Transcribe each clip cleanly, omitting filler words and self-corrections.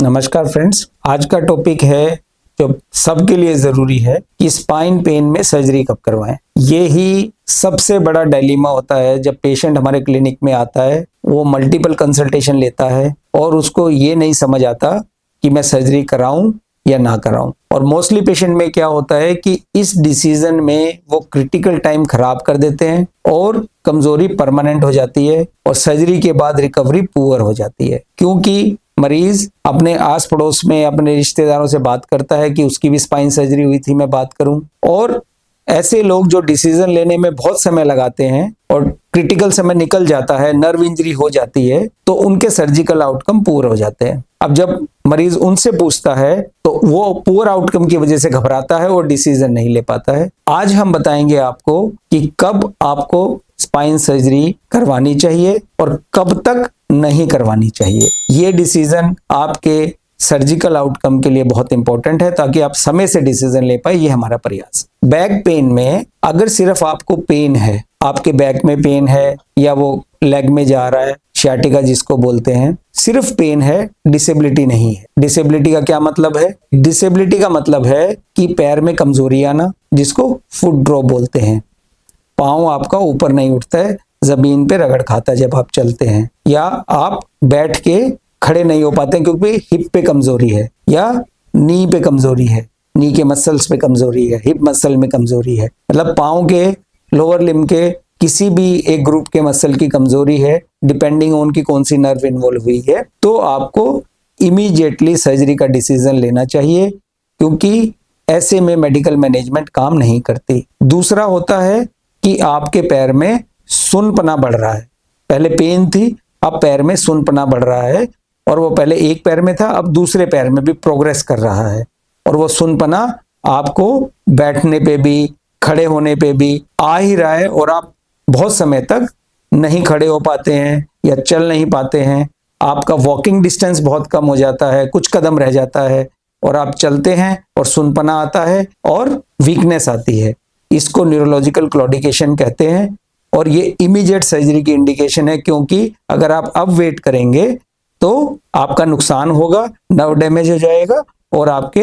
नमस्कार फ्रेंड्स, आज का टॉपिक है जो सबके लिए जरूरी है कि स्पाइन पेन में सर्जरी कब करवाएं। ये ही सबसे बड़ा डायलेमा होता है जब पेशेंट हमारे क्लिनिक में आता है, वो मल्टीपल कंसल्टेशन लेता है और उसको ये नहीं समझ आता कि मैं सर्जरी कराऊं या ना कराऊं। और मोस्टली पेशेंट में क्या होता है कि इस डिसीजन में वो क्रिटिकल टाइम खराब कर देते हैं और कमजोरी परमानेंट हो जाती है और सर्जरी के बाद रिकवरी पुअर हो जाती है, क्योंकि मरीज अपने आस पड़ोस में अपने रिश्तेदारों से बात करता है कि उसकी भी स्पाइन सर्जरी हुई थी, मैं बात करूं। और ऐसे लोग जो डिसीजन लेने में बहुत समय लगाते हैं और क्रिटिकल समय निकल जाता है, नर्व इंजरी हो जाती है, तो उनके सर्जिकल आउटकम पुअर हो जाते हैं। अब जब मरीज उनसे पूछता है तो वो पुअर आउटकम की वजह से घबराता है और डिसीजन नहीं ले पाता है। आज हम बताएंगे आपको कि कब आपको स्पाइन सर्जरी करवानी चाहिए और कब तक नहीं करवानी चाहिए। ये डिसीजन आपके सर्जिकल आउटकम के लिए बहुत इंपॉर्टेंट है ताकि आप समय से डिसीजन ले पाए, ये हमारा प्रयास। बैक पेन में अगर सिर्फ आपको पेन है, आपके बैक में पेन है या वो लेग में जा रहा है, सियाटिका जिसको बोलते हैं, सिर्फ पेन है, डिसेबिलिटी नहीं है। डिसेबिलिटी का क्या मतलब है? डिसेबिलिटी का मतलब है कि पैर में कमजोरी आना, जिसको फुट ड्रॉप बोलते हैं। पांव आपका ऊपर नहीं उठता है, जमीन पे रगड़ खाता है जब आप चलते हैं, या आप बैठ के खड़े नहीं हो पाते हैं क्योंकि हिप पे कमजोरी है, या नी पे कमजोरी है, नी के मसल्स पे कमजोरी है, हिप मसल में कमजोरी है, मतलब पांव के लोअर लिम्ब के किसी भी एक ग्रुप के मसल की कमजोरी है, डिपेंडिंग ऑन की कौन सी नर्व इन्वॉल्व हुई है, तो आपको इमीडिएटली सर्जरी का डिसीजन लेना चाहिए, क्योंकि ऐसे में मेडिकल मैनेजमेंट काम नहीं करती। दूसरा होता है कि आपके पैर में सुनपना बढ़ रहा है। पहले पेन थी, अब पैर में सुनपना बढ़ रहा है, और वो पहले एक पैर में था, अब दूसरे पैर में भी प्रोग्रेस कर रहा है, और वो सुनपना आपको बैठने पे भी, खड़े होने पे भी आ ही रहा है, और आप बहुत समय तक नहीं खड़े हो पाते हैं या चल नहीं पाते हैं। आपका वॉकिंग डिस्टेंस बहुत कम हो जाता है, कुछ कदम रह जाता है, और आप चलते हैं और सुनपना आता है और वीकनेस आती है। इसको न्यूरोलॉजिकल क्लॉडिकेशन कहते हैं, और ये इमीडिएट सर्जरी की इंडिकेशन है, क्योंकि अगर आप अब वेट करेंगे तो आपका नुकसान होगा, नर्व डैमेज हो जाएगा और आपके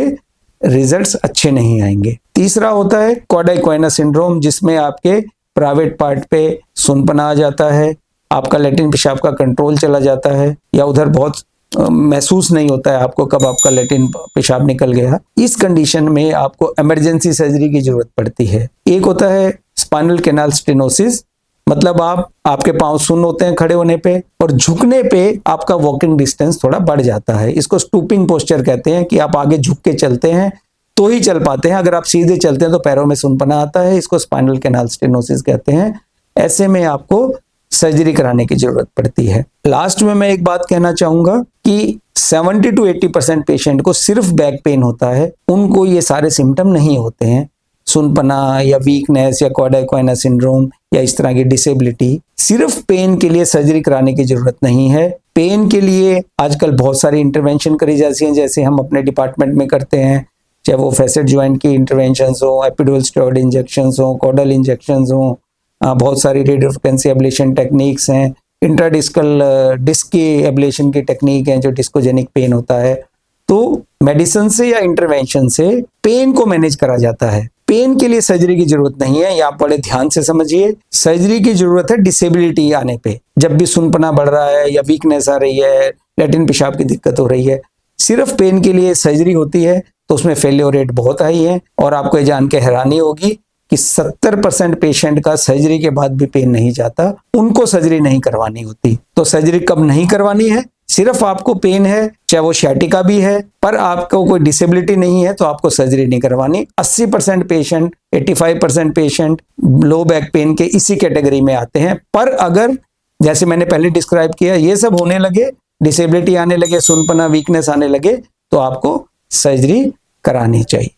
रिजल्ट्स अच्छे नहीं आएंगे। तीसरा होता है कॉर्डा इक्विना सिंड्रोम, जिसमें आपके प्राइवेट पार्ट पे सुनपना आ जाता है, आपका लैट्रिन पेशाब का कंट्रोल चला जाता है, या उधर बहुत महसूस नहीं होता है आपको कब आपका लैट्रिन पेशाब निकल गया। इस कंडीशन में आपको इमरजेंसी सर्जरी की जरूरत पड़ती है। एक होता है स्पाइनल कैनाल स्टेनोसिस, मतलब आपके पांव सुन्न होते हैं खड़े होने पे, और झुकने पे आपका वॉकिंग डिस्टेंस थोड़ा बढ़ जाता है। इसको स्टूपिंग पोस्चर कहते हैं, कि आप आगे झुक के चलते हैं तो ही चल पाते हैं, अगर आप सीधे चलते हैं तो पैरों में सुनपना आता है। इसको स्पाइनल कैनाल स्टेनोसिस कहते हैं। ऐसे में आपको सर्जरी कराने की जरूरत पड़ती है। लास्ट में मैं एक बात कहना चाहूंगा कि 70 to 80% पेशेंट को सिर्फ बैक पेन होता है, उनको ये सारे सिम्टम नहीं होते हैं। सुनपना या वीकनेस या कॉर्डा इक्विना सिंड्रोम या इस तरह की डिसेबिलिटी, सिर्फ पेन के लिए सर्जरी कराने की जरूरत नहीं है। पेन के लिए आजकल बहुत सारी इंटरवेंशन करी जाती हैं, जैसे हम अपने डिपार्टमेंट में करते हैं, चाहे वो फैसेट ज्वाइंट की इंटरवेंशन हो, एपिडुरल स्टेरॉइड इंजेक्शन हो, कॉर्डल इंजेक्शन हो, बहुत सारी रेडियो फ्रिक्वेंसी एब्लेशन टेक्निक्स हैं, इंट्राडिस्कल डिस्क की एब्लेशन की टेक्निक है जो डिस्कोजेनिक पेन होता है। तो मेडिसिन से या इंटरवेंशन से पेन को मैनेज करा जाता है। पेन के लिए सर्जरी की जरूरत नहीं है, ये आप बड़े ध्यान से समझिए। सर्जरी की जरूरत है डिसेबिलिटी आने पे, जब भी सुनपना बढ़ रहा है या वीकनेस आ रही है, लैट्रिन पेशाब की दिक्कत हो रही है। सिर्फ पेन के लिए सर्जरी होती है तो उसमें फेलियर रेट बहुत हाई है, और आपको ये जान के हैरानी होगी कि 70% पेशेंट का सर्जरी के बाद भी पेन नहीं जाता, उनको सर्जरी नहीं करवानी होती। तो सर्जरी कब नहीं करवानी है? सिर्फ आपको पेन है, चाहे वो सियाटिका भी है, पर आपको कोई डिसेबिलिटी नहीं है, तो आपको सर्जरी नहीं करवानी। 80% patient, 85% patient low back pain के इसी कैटेगरी में आते हैं। पर अगर जैसे मैंने पहले डिस्क्राइब किया, ये सब होने लगे, डिसेबिलिटी आने लगे, सुनपना वीकनेस आने लगे, तो आपको सर्जरी करानी चाहिए।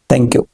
Thank you.